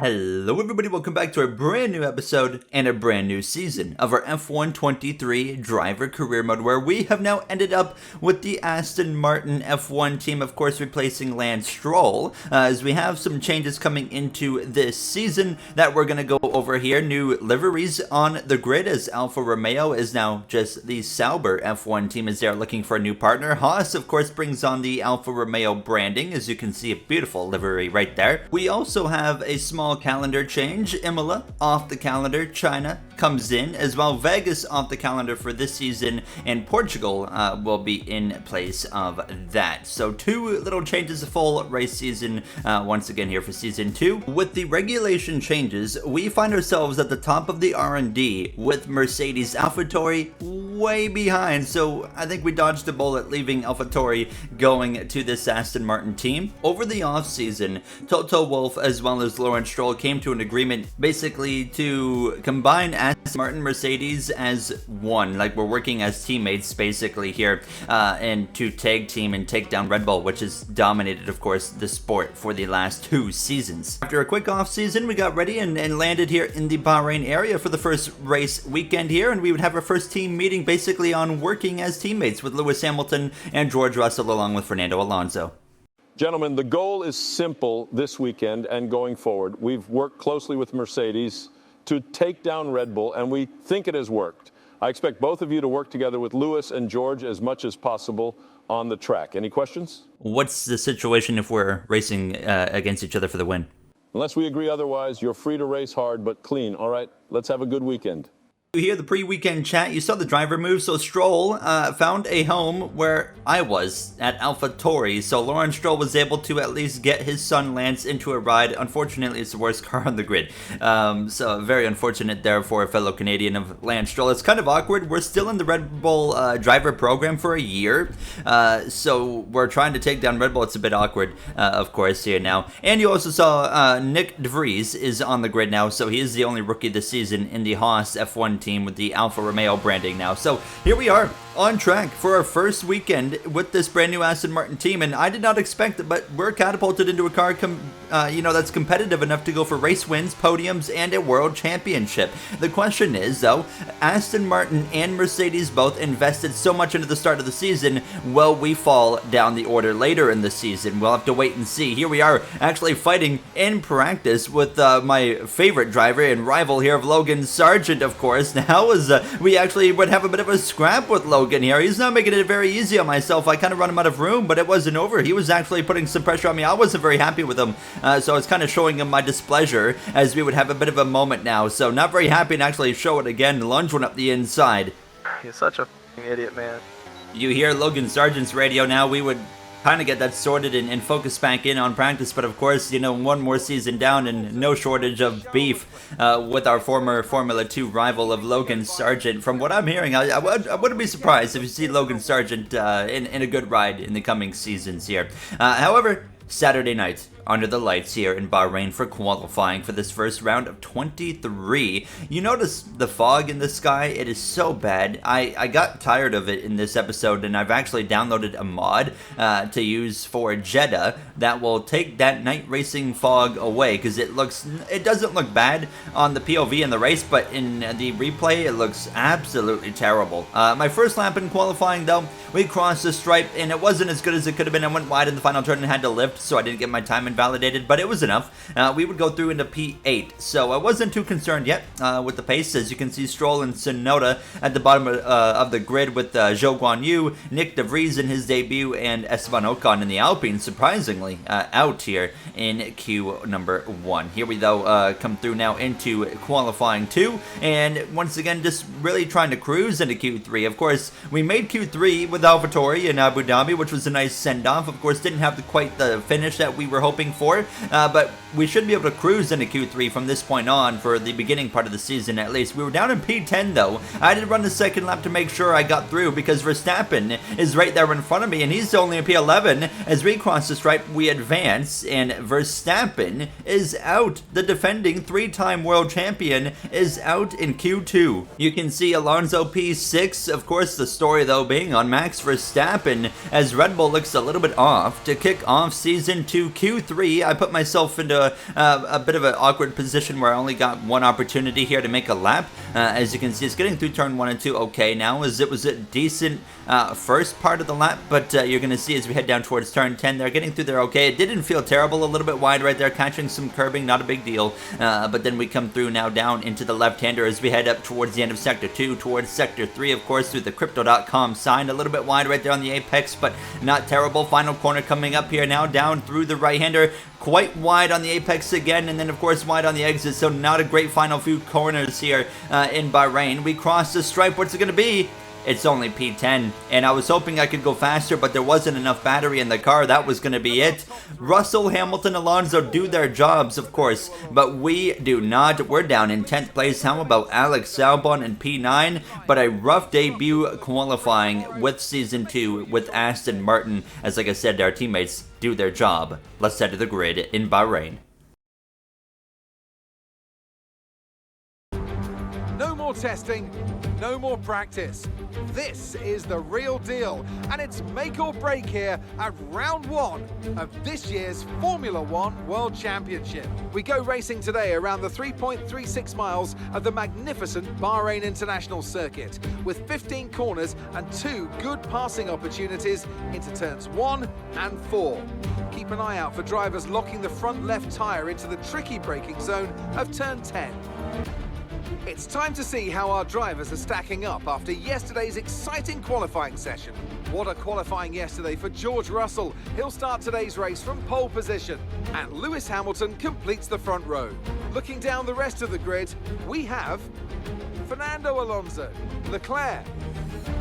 Hello everybody, welcome back to a brand new episode and a brand new season of our F123 driver career mode, where we have now ended up with the Aston Martin F1 team, of course replacing Lance Stroll, as we have some changes coming into this season that we're going to go over here. New liveries on the grid, as Alfa Romeo is now just the Sauber F1 team as they're looking for a new partner. Haas, of course, brings on the Alfa Romeo branding, as you can see, a beautiful livery right there. We also have a small calendar change. Imola off the calendar, China comes in as well, Vegas off the calendar for this season, and Portugal will be in place of that. So two little changes, a full race season once again here for season 2. With the regulation changes, we find ourselves at the top of the R&D with Mercedes. AlphaTauri way behind, so I think we dodged a bullet leaving AlphaTauri going to this Aston Martin team. Over the off season, Toto Wolff as well as Lawrence Stroll came to an agreement basically to combine Aston Martin Mercedes as one, like we're working as teammates basically here, and to tag team and take down Red Bull, which has dominated, of course, the sport for the last 2 seasons. After a quick off season, we got ready and landed here in the Bahrain area for the first race weekend here, and we would have our first team meeting basically on working as teammates with Lewis Hamilton and George Russell along with Fernando Alonso. Gentlemen, the goal is simple this weekend and going forward. We've worked closely with Mercedes to take down Red Bull, and we think it has worked. I expect both of you to work together with Lewis and George as much as possible on the track. Any questions? What's the situation if we're racing against each other for the win? Unless we agree otherwise, you're free to race hard but clean. All right, let's have a good weekend. You hear the pre-weekend chat, you saw the driver move, so Stroll found a home where I was, at AlphaTauri, so Lawrence Stroll was able to at least get his son Lance into a ride. Unfortunately, it's the worst car on the grid, so very unfortunate there for a fellow Canadian of Lance Stroll. It's kind of awkward. We're still in the Red Bull driver program for a year, so we're trying to take down Red Bull. It's a bit awkward, of course, here now. And you also saw Nick De Vries is on the grid now, so he is the only rookie this season in the Haas F1 team with the Alfa Romeo branding now. So here we are on track for our first weekend with this brand new Aston Martin team, and I did not expect it, but we're catapulted into a car that's competitive enough to go for race wins, podiums, and a world championship. The question is, though, Aston Martin and Mercedes both invested so much into the start of the season. Will we fall down the order later in the season? We'll have to wait and see. Here we are actually fighting in practice with my favorite driver and rival here of Logan Sargent, of course. Now we actually would have a bit of a scrap with Logan here. He's not making it very easy on myself. I kind of run him out of room, but it wasn't over. He was actually putting some pressure on me. I wasn't very happy with him, so I was kind of showing him my displeasure as we would have a bit of a moment now. So not very happy to actually show it again. Lunge one up the inside. He's such a idiot, man. You hear Logan Sargent's radio now. We would kind of get that sorted and focus back in on practice, but of course, you know, one more season down and no shortage of beef with our former Formula 2 rival of Logan Sargent. From what I'm hearing, I wouldn't be surprised if you see Logan Sargent in a good ride in the coming seasons here. However, Saturday night, under the lights here in Bahrain for qualifying for this first round of 23. You notice the fog in the sky? It is so bad. I got tired of it in this episode, and I've actually downloaded a mod to use for Jeddah that will take that night racing fog away, because it doesn't look bad on the POV in the race, but in the replay it looks absolutely terrible. My first lap in qualifying, though, we crossed the stripe, and it wasn't as good as it could have been. I went wide in the final turn and had to lift, so I didn't get my time invalidated, but it was enough. We would go through into P8, so I wasn't too concerned yet with the pace. As you can see, Stroll and Tsunoda at the bottom of the grid with Zhou Guanyu, Nick De Vries in his debut, and Esteban Ocon in the Alpine, surprisingly out here in Q number 1. Here we, though, come through now into qualifying 2, and once again, just really trying to cruise into Q3. Of course, we made Q3 with AlphaTauri in Abu Dhabi, which was a nice send-off. Of course, didn't have quite the finish that we were hoping for, but we should be able to cruise into Q3 from this point on for the beginning part of the season at least. We were down in P10 though. I did run the second lap to make sure I got through because Verstappen is right there in front of me and he's only in P11. As we cross the stripe, we advance and Verstappen is out. The defending 3-time world champion is out in Q2. You can see Alonso P6, of course the story though being on Max Verstappen as Red Bull looks a little bit off to kick off Season 2 Q3 3, I put myself into a bit of an awkward position where I only got one opportunity here to make a lap. As you can see, it's getting through turn 1 and 2 okay now, as it was a decent first part of the lap, but you're going to see as we head down towards turn 10, they're getting through there okay. It didn't feel terrible, a little bit wide right there, catching some curbing, not a big deal, but then we come through now down into the left-hander as we head up towards the end of Sector 2, towards Sector 3, of course, through the Crypto.com sign, a little bit wide right there on the apex, but not terrible. Final corner coming up here now, down through the right-hander, quite wide on the apex again, and then of course wide on the exit, so not a great final few corners here in Bahrain. We cross the stripe. What's it going to be? It's only P10, and I was hoping I could go faster, but there wasn't enough battery in the car. That was going to be it. Russell, Hamilton, Alonso do their jobs, of course, but we do not. We're down in 10th place. How about Alex Albon in P9? But a rough debut qualifying with Season 2 with Aston Martin. As like I said, our teammates do their job. Let's head to the grid in Bahrain. No more testing, no more practice. This is the real deal, and it's make or break here at round 1 of this year's Formula One World Championship. We go racing today around the 3.36 miles of the magnificent Bahrain International Circuit, with 15 corners and 2 good passing opportunities into turns 1 and 4. Keep an eye out for drivers locking the front left tyre into the tricky braking zone of turn 10. It's time to see how our drivers are stacking up after yesterday's exciting qualifying session. What a qualifying yesterday for George Russell. He'll start today's race from pole position, and Lewis Hamilton completes the front row. Looking down the rest of the grid, we have Fernando Alonso, Leclerc,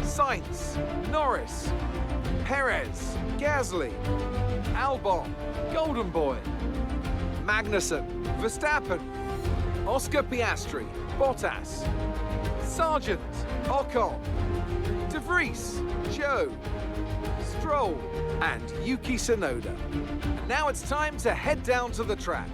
Sainz, Norris, Perez, Gasly, Albon, Golden Boy, Magnussen, Verstappen, Oscar Piastri, Bottas, Sargent, Ocon, De Vries, Joe, Stroll, and Yuki Tsunoda. And now it's time to head down to the track.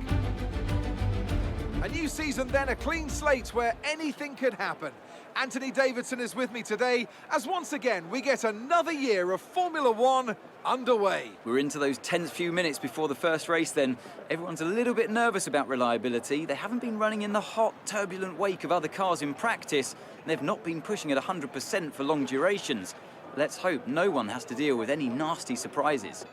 A new season then, a clean slate where anything could happen. Anthony Davidson is with me today as once again we get another year of Formula One underway. We're into those tense few minutes before the first race then. Everyone's a little bit nervous about reliability. They haven't been running in the hot, turbulent wake of other cars in practice, and they've not been pushing at 100% for long durations. Let's hope no one has to deal with any nasty surprises.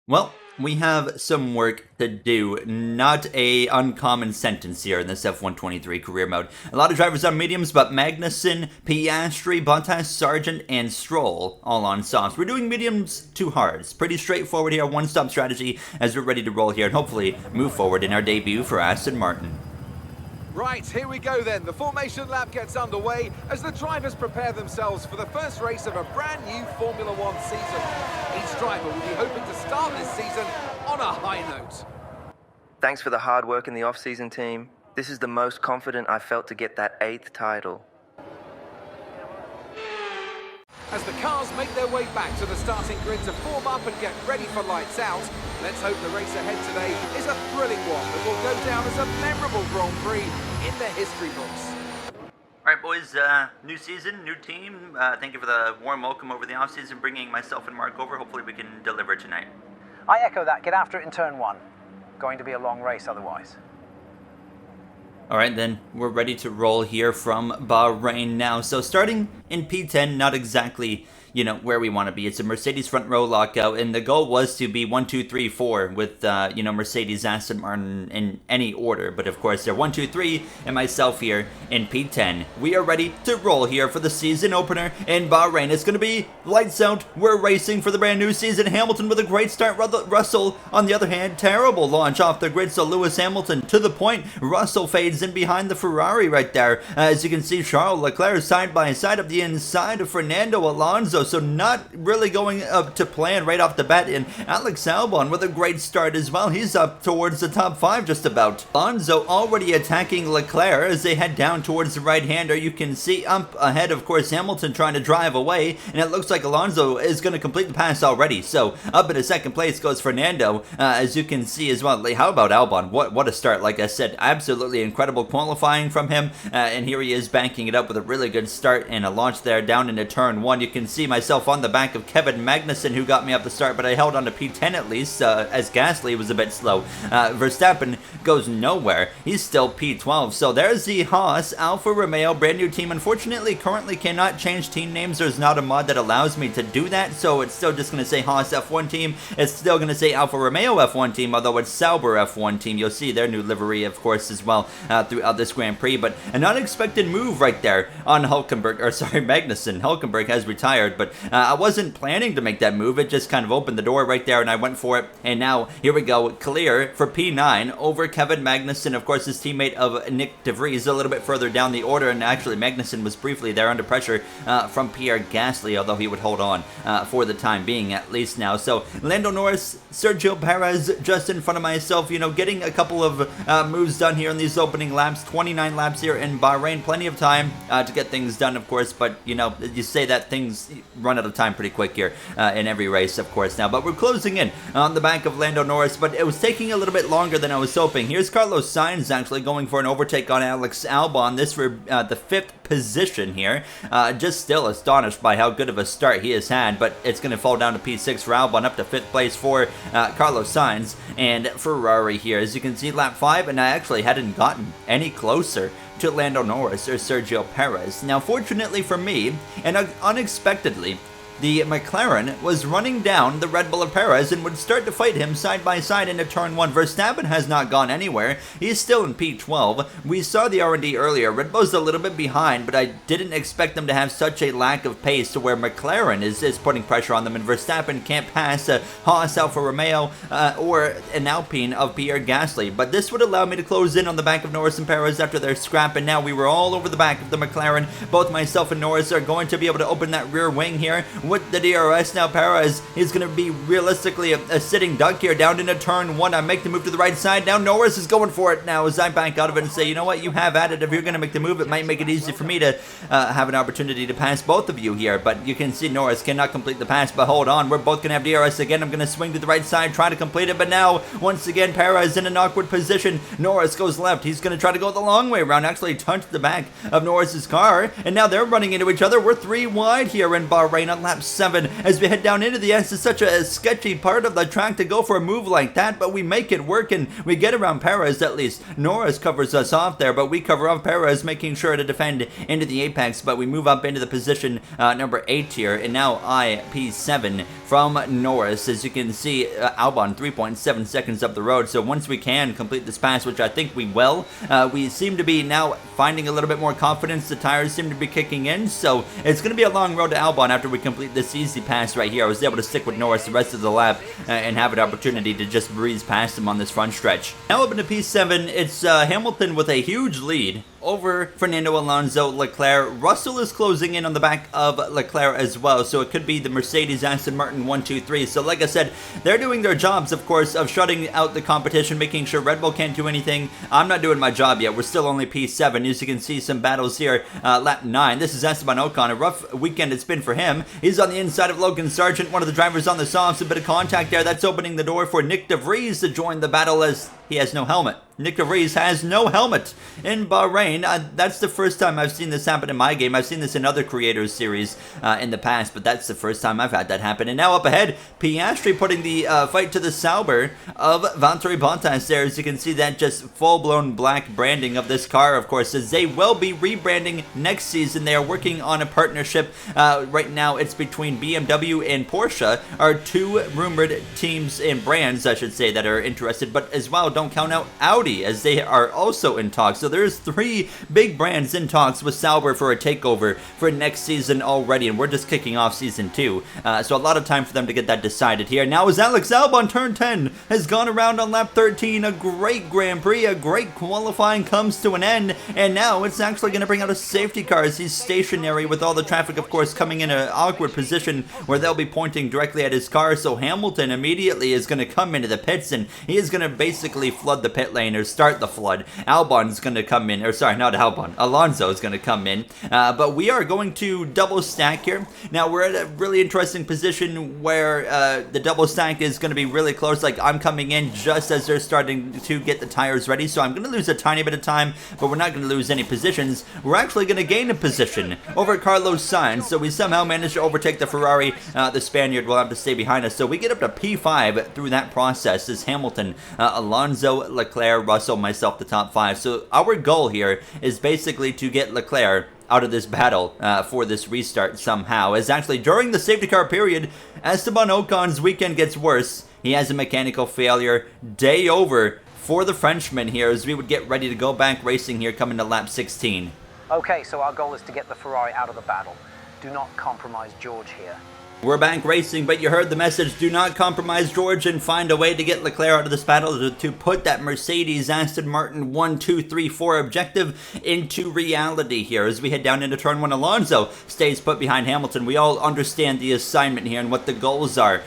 Well, we have some work to do. Not a uncommon sentence here in this F123 career mode. A lot of drivers on mediums, but Magnussen, Piastri, Bottas, Sargent, and Stroll all on softs. We're doing mediums to hards. Pretty straightforward here, one-stop strategy as we're ready to roll here and hopefully move forward in our debut for Aston Martin. Right, here we go then. The formation lap gets underway as the drivers prepare themselves for the first race of a brand new Formula One season. Each driver will be hoping to start this season on a high note. Thanks for the hard work in the off-season, team. This is the most confident I've felt to get that 8th title. As the cars make their way back to the starting grid to form up and get ready for lights out, let's hope the race ahead today is a thrilling one that will go down as a memorable Grand Prix in the history books. All right, boys, new season, new team. Thank you for the warm welcome over the offseason, bringing myself and Mark over. Hopefully we can deliver tonight. I echo that. Get after it in turn 1. Going to be a long race otherwise. All right, then we're ready to roll here from Bahrain now. So starting in P10, not exactly, where we want to be. It's a Mercedes front row lockout, and the goal was to be 1, 2, 3, 4 with, Mercedes, Aston Martin in any order. But of course, they're 1, 2, 3, and myself here in P10. We are ready to roll here for the season opener in Bahrain. It's going to be lights out. We're racing for the brand new season. Hamilton with a great start. Russell, on the other hand, terrible launch off the grid. So Lewis Hamilton to the point. Russell fades in behind the Ferrari right there. As you can see, Charles Leclerc side by side up the inside of Fernando Alonso. So not really going up to plan right off the bat. And Alex Albon with a great start as well. He's up towards the top 5 just about. Alonso already attacking Leclerc as they head down towards the right-hander. You can see up ahead, of course, Hamilton trying to drive away. And it looks like Alonso is going to complete the pass already. So up in the second place goes Fernando, as you can see as well. How about Albon? What a start. Like I said, absolutely incredible qualifying from him. And here he is banking it up with a really good start and a launch there down into turn 1. You can see myself on the back of Kevin Magnussen, who got me up the start, but I held on to P10 at least, as Gasly was a bit slow. Verstappen goes nowhere. He's still P12. So there's the Haas Alfa Romeo brand new team. Unfortunately, currently cannot change team names. There's not a mod that allows me to do that, so it's still just going to say Haas F1 team. It's still going to say Alfa Romeo F1 team, although it's Sauber F1 team. You'll see their new livery, of course, as well throughout this Grand Prix, but an unexpected move right there on Magnussen. Hulkenberg has retired, but I wasn't planning to make that move. It just kind of opened the door right there, and I went for it, and now here we go, clear for P9 over Kevin Magnussen, of course, his teammate of Nick De Vries, a little bit further down the order, and actually Magnussen was briefly there under pressure from Pierre Gasly, although he would hold on for the time being at least now. So Lando Norris, Sergio Perez just in front of myself, you know, getting a couple of moves done here in these opening laps, 29 laps here in Bahrain, plenty of time to get things done, of course, but you know, you say that things run out of time pretty quick here in every race, of course, now, but we're closing in on the back of Lando Norris, but it was taking a little bit longer than I was hoping. Here's Carlos Sainz actually going for an overtake on Alex Albon, this for the 5th position here. Just still astonished by how good of a start he has had, but it's going to fall down to P6 for Albon, up to 5th place for Carlos Sainz and Ferrari here. As you can see, lap 5, and I actually hadn't gotten any closer to Lando Norris or Sergio Perez. Now, fortunately for me, and unexpectedly, the McLaren was running down the Red Bull of Perez and would start to fight him side by side into turn 1. Verstappen has not gone anywhere. He's still in P12. We saw the R&D earlier. Red Bull's a little bit behind, but I didn't expect them to have such a lack of pace to where McLaren is putting pressure on them, and Verstappen can't pass Haas Alfa Romeo or an Alpine of Pierre Gasly. But this would allow me to close in on the back of Norris and Perez after their scrap, and now we were all over the back of the McLaren. Both myself and Norris are going to be able to open that rear wing here with the DRS. Now Perez is going to be realistically a sitting duck here down into turn 1. I make the move to the right side. Now Norris is going for it now as I back out of it and say, you know what, you have at it. If you're going to make the move, it might make it easy for me to have an opportunity to pass both of you here. But you can see Norris cannot complete the pass, but hold on, we're both going to have DRS again. I'm going to swing to the right side, try to complete it, but now once again Perez in an awkward position. Norris goes left. He's going to try to go the long way around, actually touch the back of Norris's car, and now they're running into each other. We're 3 wide here in Bahrain on lap 7 as we head down into the end. It's such a sketchy part of the track to go for a move like that, but we make it work and we get around Perez at least. Norris covers us off there, but we cover off Perez, making sure to defend into the apex, but we move up into the position number 8 here, and now P7 from Norris. As you can see, Albon 3.7 seconds up the road, so once we can complete this pass, which I think we will, we seem to be now finding a little bit more confidence. The tires seem to be kicking in, so it's going to be a long road to Albon after we complete this easy pass right here. I was able to stick with Norris the rest of the lap and have an opportunity to just breeze past him on this front stretch. Now up into P7, it's Hamilton with a huge lead over Fernando Alonso, Leclerc. Russell is closing in on the back of Leclerc as well, so it could be the Mercedes Aston Martin 1, 2, 3. So like I said, they're doing their jobs, of course, of shutting out the competition, making sure Red Bull can't do anything. I'm not doing my job yet. We're still only P7. As you can see, some battles here. Lap 9. This is Esteban Ocon. A rough weekend it's been for him. He's on the inside of Logan Sargent, one of the drivers on the softs. A bit of contact there. That's opening the door for Nick De Vries to join the battle as he has no helmet. Nick De Vries has no helmet in Bahrain. That's the first time I've seen this happen in my game. I've seen this in other creators series in the past, but that's the first time I've had that happen. And now up ahead, Piastri putting the fight to the Sauber of Valtteri Bottas there. As you can see, that just full-blown black branding of this car, of course, as they will be rebranding next season. They are working on a partnership. Right now, it's between BMW and Porsche, are 2 rumored teams and brands, I should say, that are interested, but as well, don't count out Audi, as they are also in talks. So there's 3 big brands in talks with Sauber for a takeover for next season already, and we're just kicking off season 2. So a lot of time for them to get that decided here. Now as Alex Albon, turn 10, has gone around on lap 13. A great Grand Prix, a great qualifying comes to an end, and now it's actually going to bring out a safety car as he's stationary with all the traffic, of course, coming in an awkward position where they'll be pointing directly at his car. So Hamilton immediately is going to come into the pits, and he is going to basically flood the pit lane container, start the flood. Albon's going to come in, or sorry, not Albon, Alonso is going to come in. But we are going to double stack here. Now, we're at a really interesting position where the double stack is going to be really close. Like, I'm coming in just as they're starting to get the tires ready, so I'm going to lose a tiny bit of time, but we're not going to lose any positions. We're actually going to gain a position over Carlos Sainz, so we somehow managed to overtake the Ferrari. The Spaniard will have to stay behind us, so we get up to P5 through that process as Hamilton, Alonso, Leclerc, Russell, myself, the top 5. So our goal here is basically to get Leclerc out of this battle for this restart somehow, as actually during the safety car period, Esteban Ocon's weekend gets worse. He has a mechanical failure. Day over for the Frenchman here as we would get ready to go back racing here coming to lap 16. Okay, so our goal is to get the Ferrari out of the battle. Do not compromise George here. We're back racing, but you heard the message, do not compromise George and find a way to get Leclerc out of this battle to put that Mercedes Aston Martin 1, 2, 3, 4 objective into reality here. As we head down into turn 1, Alonso stays put behind Hamilton. We all understand the assignment here and what the goals are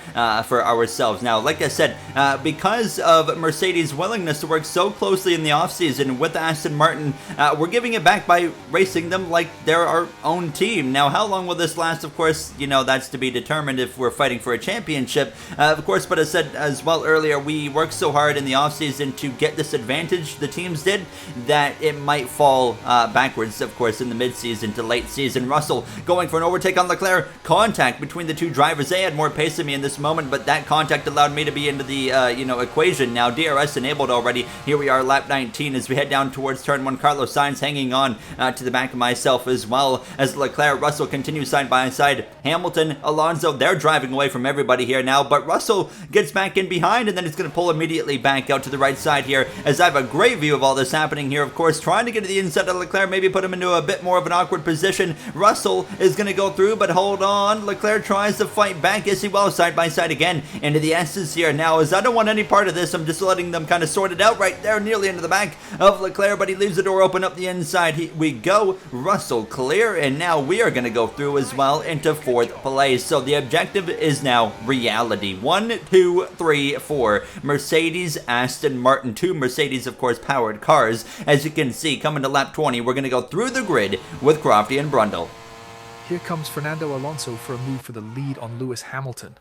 for ourselves. Now, like I said, because of Mercedes' willingness to work so closely in the offseason with Aston Martin, we're giving it back by racing them like they're our own team. Now, how long will this last? Of course, you know, that's to be determined if we're fighting for a championship, of course. But as I said as well earlier, we worked so hard in the offseason to get this advantage, the teams did, that it might fall backwards, of course, in the mid-season to late season. Russell going for an overtake on Leclerc. Contact between the two drivers. They had more pace than me in this moment, but that contact allowed me to be into the equation. Now DRS enabled already. Here we are, lap 19, as we head down towards turn 1. Carlos Sainz hanging on to the back of myself, as well as Leclerc. Russell continues side by side. Hamilton, Alonso, they're driving away from everybody here now, but Russell gets back in behind, and then it's going to pull immediately back out to the right side here, as I have a great view of all this happening here. Of course, trying to get to the inside of Leclerc, maybe put him into a bit more of an awkward position. Russell is going to go through, but hold on. Leclerc tries to fight back. Yes, he will, side by side again into the S's here now, as I don't want any part of this. I'm just letting them kind of sort it out right there, nearly into the back of Leclerc, but he leaves the door open up the inside. We go. Russell clear, and now we are going to go through as well into 4th place. So the objective is now reality. 1, 2, 3, 4. Mercedes, Aston Martin. 2 Mercedes, of course, powered cars. As you can see, coming to lap 20, we're going to go through the grid with Crofty and Brundle. Here comes Fernando Alonso for a move for the lead on Lewis Hamilton.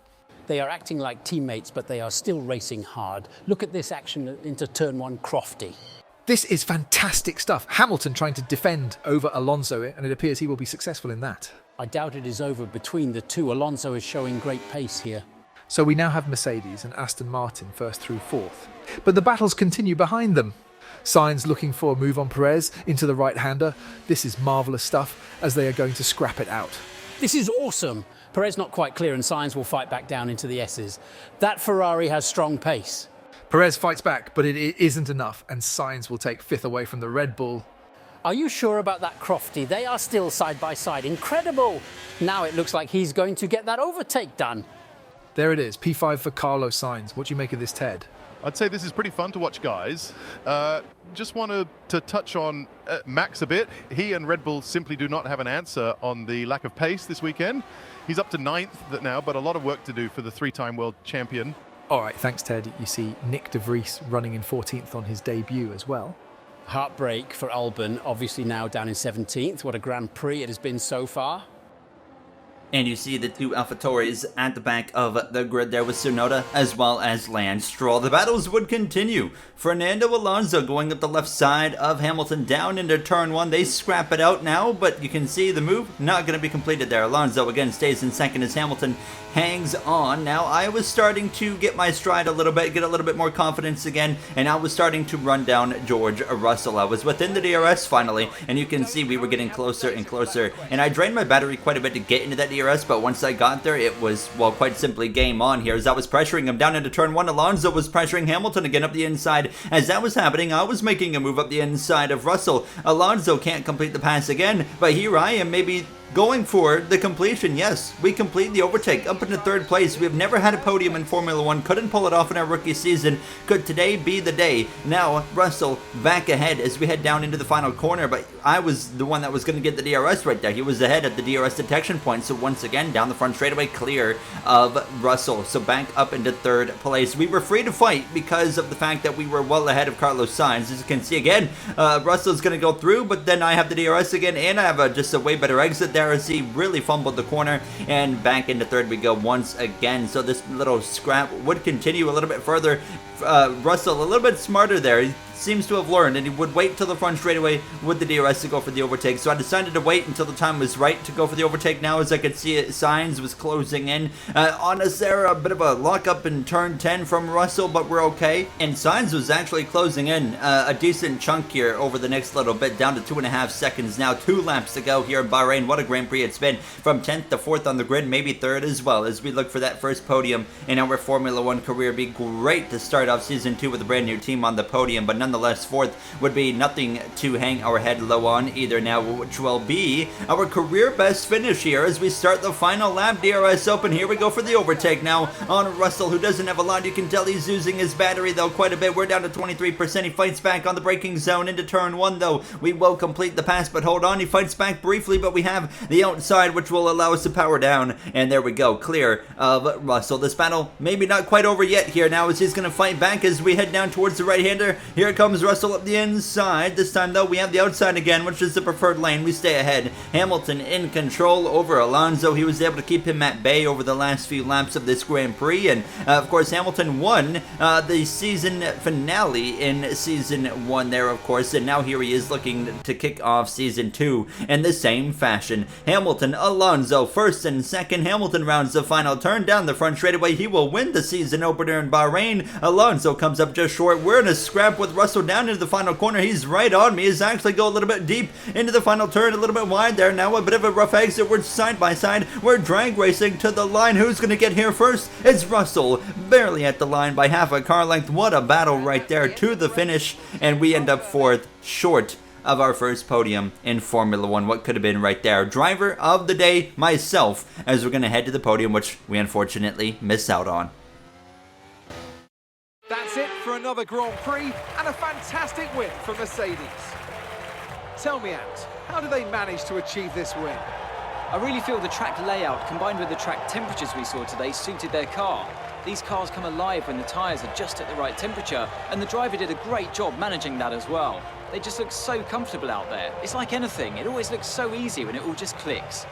They are acting like teammates, but they are still racing hard. Look at this action into turn 1, Crofty. This is fantastic stuff. Hamilton trying to defend over Alonso, and it appears he will be successful in that. I doubt it is over between the two. Alonso is showing great pace here. So we now have Mercedes and Aston Martin first through 4th. But the battles continue behind them. Sainz looking for a move on Perez into the right-hander. This is marvellous stuff, as they are going to scrap it out. This is awesome. Perez not quite clear, and Sainz will fight back down into the S's. That Ferrari has strong pace. Perez fights back, but it isn't enough, and Sainz will take 5th away from the Red Bull. Are you sure about that, Crofty? They are still side by side. Incredible! Now it looks like he's going to get that overtake done. There it is, P5 for Carlos Sainz. What do you make of this, Ted? I'd say this is pretty fun to watch, guys. Just wanted to touch on Max a bit. He and Red Bull simply do not have an answer on the lack of pace this weekend. He's up to 9th now, but a lot of work to do for the 3-time world champion. All right, thanks, Ted. You see Nick de Vries running in 14th on his debut as well. Heartbreak for Albon, obviously now down in 17th. What a Grand Prix it has been so far. And you see the 2 AlphaTauris at the back of the grid there with Tsunoda as well as Lance Stroll. The battles would continue. Fernando Alonso going up the left side of Hamilton down into turn 1. They scrap it out now, but you can see the move not going to be completed there. Alonso again stays in second as Hamilton hangs on. Now I was starting to get my stride a little bit, get a little bit more confidence again, and I was starting to run down George Russell. I was within the DRS finally, and you can see we were getting closer and closer, and I drained my battery quite a bit to get into that DRS, but once I got there, it was, well, quite simply game on here. As I was pressuring him down into turn 1, Alonso was pressuring Hamilton again up the inside. As that was happening, I was making a move up the inside of Russell. Alonso can't complete the pass again, but here I am, maybe going for the completion. Yes, we complete the overtake up into third place. We have never had a podium in Formula One. Couldn't pull it off in our rookie season. Could today be the day? Now, Russell back ahead as we head down into the final corner, but I was the one that was going to get the DRS right there. He was ahead at the DRS detection point, so once again, down the front straightaway, clear of Russell. So back up into third place. We were free to fight because of the fact that we were well ahead of Carlos Sainz. As you can see again, Russell's going to go through, but then I have the DRS again, and I have just a way better exit there as he really fumbled the corner, and back into third we go once again. So this little scrap would continue a little bit further. Russell a little bit smarter there. He seems to have learned, and he would wait till the front straightaway with the DRS to go for the overtake. So I decided to wait until the time was right to go for the overtake. Now, as I could see it, Sainz was closing in on us there. A bit of a lockup in turn 10 from Russell, but we're okay. And Sainz was actually closing in a decent chunk here over the next little bit, down to 2.5 seconds now. 2 laps to go here in Bahrain. What a Grand Prix it's been, from 10th to 4th on the grid, maybe 3rd as well, as we look for that first podium in our Formula One career. It'd be great to start off season 2 with a brand new team on the podium, but nonetheless, 4th would be nothing to hang our head low on either now, which will be our career best finish here as we start the final lap. DRS open. Here we go for the overtake now on Russell, who doesn't have a lot. You can tell he's using his battery though quite a bit. We're down to 23%. He fights back on the braking zone into turn 1 though. We will complete the pass, but hold on, he fights back briefly, but we have the outside which will allow us to power down, and there we go, clear of Russell. This battle maybe not quite over yet here now as he's going to fight back as we head down towards the right-hander. Here comes Russell up the inside. This time though we have the outside again, which is the preferred lane. We stay ahead. Hamilton in control over Alonso. He was able to keep him at bay over the last few laps of this Grand Prix, and of course Hamilton won the season finale in season 1 there, of course, and now here he is looking to kick off season 2 in the same fashion. Hamilton, Alonso, first and second. Hamilton rounds the final turn down the front straightaway. He will win the season opener in Bahrain. Alonso comes up just short. We're in a scrap with Russell down into the final corner. He's right on me. He's actually go a little bit deep into the final turn, a little bit wide there. Now a bit of a rough exit. We're side by side. We're drag racing to the line. Who's going to get here first? It's Russell, barely at the line by half a car length. What a battle right there to the finish, and we end up 4th, short of our first podium in Formula One. What could have been right there? Driver of the day, myself, as we're going to head to the podium, which we unfortunately miss out on. That's it for another Grand Prix and a fantastic win for Mercedes. Tell me, Ant, how do they manage to achieve this win? I really feel the track layout combined with the track temperatures we saw today suited their car. These cars come alive when the tyres are just at the right temperature, and the driver did a great job managing that as well. They just look so comfortable out there. It's like anything, it always looks so easy when it all just clicks.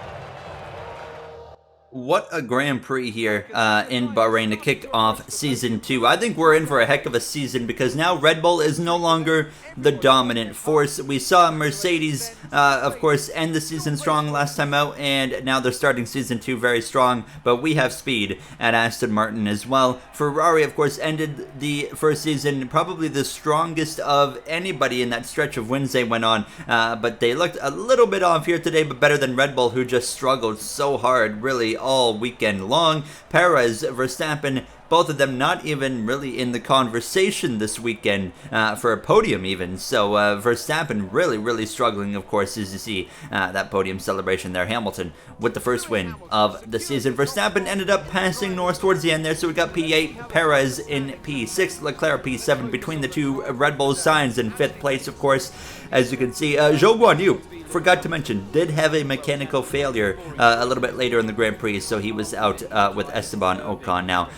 What a Grand Prix here in Bahrain to kick off Season 2. I think we're in for a heck of a season because now Red Bull is no longer the dominant force. We saw Mercedes, of course, end the season strong last time out, and now they're starting Season 2 very strong, but we have speed at Aston Martin as well. Ferrari, of course, ended the first season probably the strongest of anybody in that stretch of wins they went on, but they looked a little bit off here today, but better than Red Bull, who just struggled so hard, really, all weekend long. Perez, Verstappen, both of them not even really in the conversation this weekend for a podium even. So Verstappen really struggling, of course, as you see that podium celebration there. Hamilton with the first win of the season. Verstappen ended up passing Norris towards the end there, so we got P8, Perez in P6, Leclerc P7 between the two Red Bull. Sainz in 5th place, of course, as you can see. Zhou Guanyu, forgot to mention, did have a mechanical failure a little bit later in the Grand Prix, so he was out with Esteban Ocon now.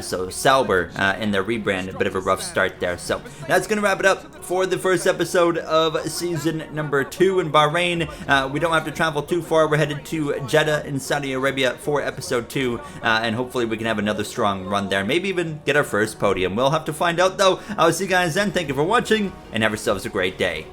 So Sauber in their rebrand, a bit of a rough start there. So that's going to wrap it up for the first episode of season number 2 in Bahrain. We don't have to travel too far. We're headed to Jeddah in Saudi Arabia for episode 2, and hopefully we can have another strong run there. Maybe even get our first podium. We'll have to find out though. I'll see you guys then. Thank you for watching, and have yourselves a great day.